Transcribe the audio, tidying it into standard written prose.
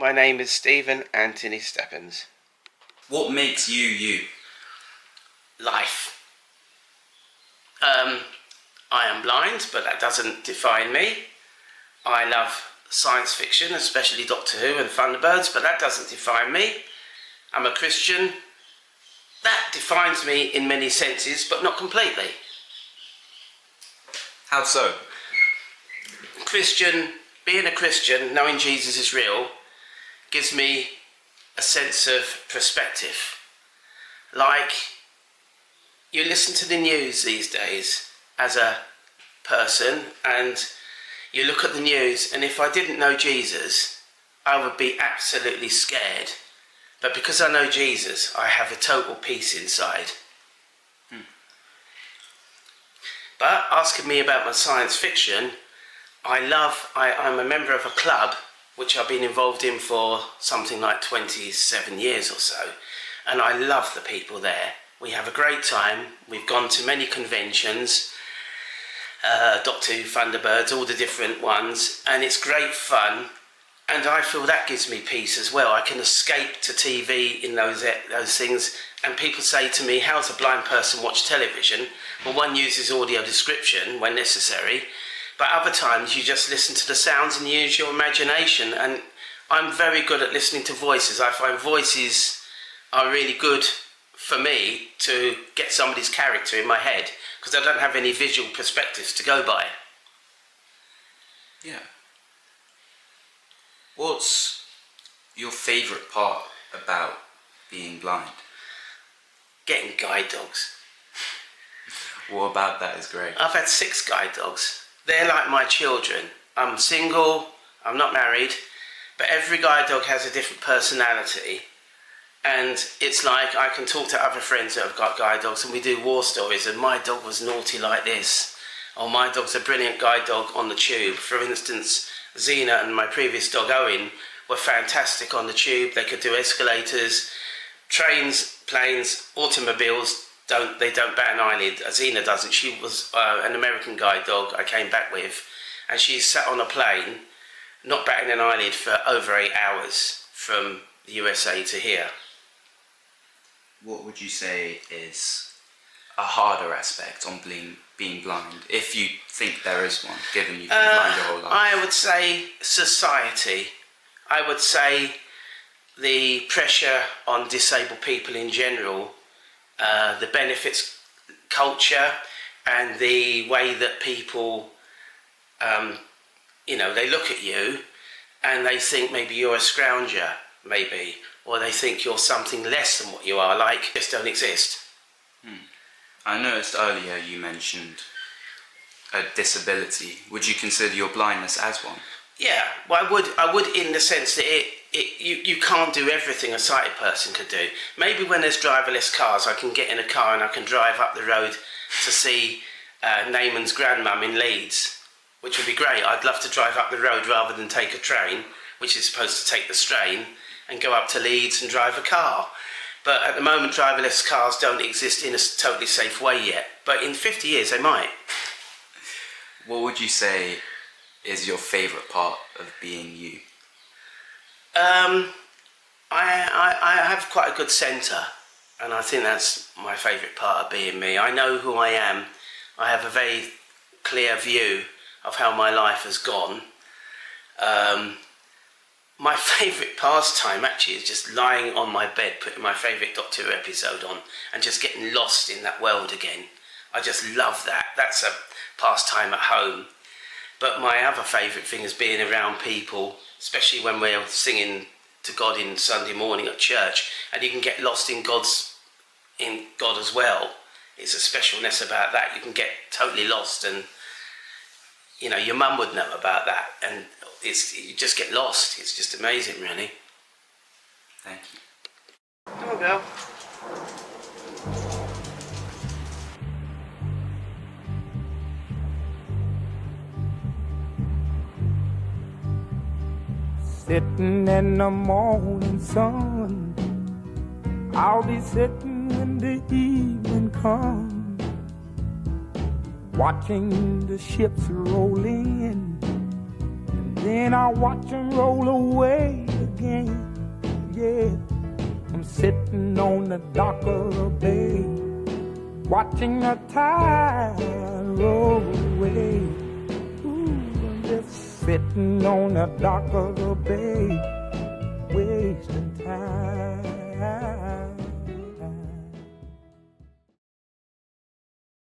My name is Stephen Anthony Steppens. What makes you you? Life. I am blind, but that doesn't define me. I love science fiction, especially Doctor Who and Thunderbirds, but that doesn't define me. I'm a Christian. That defines me in many senses, but not completely. How so? Being a Christian, knowing Jesus is real, gives me a sense of perspective. Like, you listen to the news these days as a person, and you look at the news, and if I didn't know Jesus, I would be absolutely scared. But because I know Jesus, I have a total peace inside. But asking me about my science fiction, I'm a member of a club which I've been involved in for something like 27 years or so, and I love the people there. We have a great time. We've gone to many conventions, Doctor Who, Thunderbirds, all the different ones, and it's great fun, and I feel that gives me peace as well. I can escape to TV in those things, and people say to me, how's a blind person watch television? Well, one uses audio description when necessary, but other times you just listen to the sounds and use your imagination, and I'm very good at listening to voices. I find voices are really good for me to get somebody's character in my head, because I don't have any visual perspectives to go by. Yeah. What's your favourite part about being blind? Getting guide dogs. What about that is great? I've had 6 guide dogs. They're like my children. I'm single, I'm not married, but every guide dog has a different personality. And it's like I can talk to other friends that have got guide dogs, and we do war stories, and my dog was naughty like this, or my dog's a brilliant guide dog on the tube. For instance, Xena and my previous dog Owen were fantastic on the tube. They could do escalators, trains, planes, automobiles. They don't bat an eyelid. Xena doesn't. She was an American guide dog I came back with, and she sat on a plane, not batting an eyelid for over 8 hours from the USA to here. What would you say is a harder aspect on being blind, if you think there is one, given you've been blind your whole life? I would say society. I would say the pressure on disabled people in general, the benefits culture, and the way that people, they look at you and they think maybe you're a scrounger, maybe, or they think you're something less than what you are, like just don't exist. I noticed earlier you mentioned a disability. Would you consider your blindness as one? Yeah, well, I would in the sense that you can't do everything a sighted person could do. Maybe when there's driverless cars, I can get in a car and I can drive up the road to see Naaman's grandmum in Leeds, which would be great. I'd love to drive up the road rather than take a train, which is supposed to take the strain, and go up to Leeds and drive a car. But at the moment, driverless cars don't exist in a totally safe way yet. But in 50 years, they might. What would you say is your favourite part of being you? I have quite a good centre, and I think that's my favourite part of being me. I know who I am. I have a very clear view of how my life has gone. My favourite pastime actually is just lying on my bed, putting my favourite Doctor Who episode on, and just getting lost in that world again. I just love that. That's a pastime at home. But my other favourite thing is being around people, especially when we're singing to God in Sunday morning at church, and you can get lost in God as well. It's a specialness about that. You can get totally lost, and your mum would know about that, and you just get lost. It's just amazing, really. Thank you. Come on, girl. Sitting in the morning sun, I'll be sitting when the evening comes, watching the ships roll in, and then I'll watch them roll away again. Yeah, I'm sitting on the dock of the bay, watching the tide roll away. Ooh, I'm just sitting on the dock of the bay, wasting time.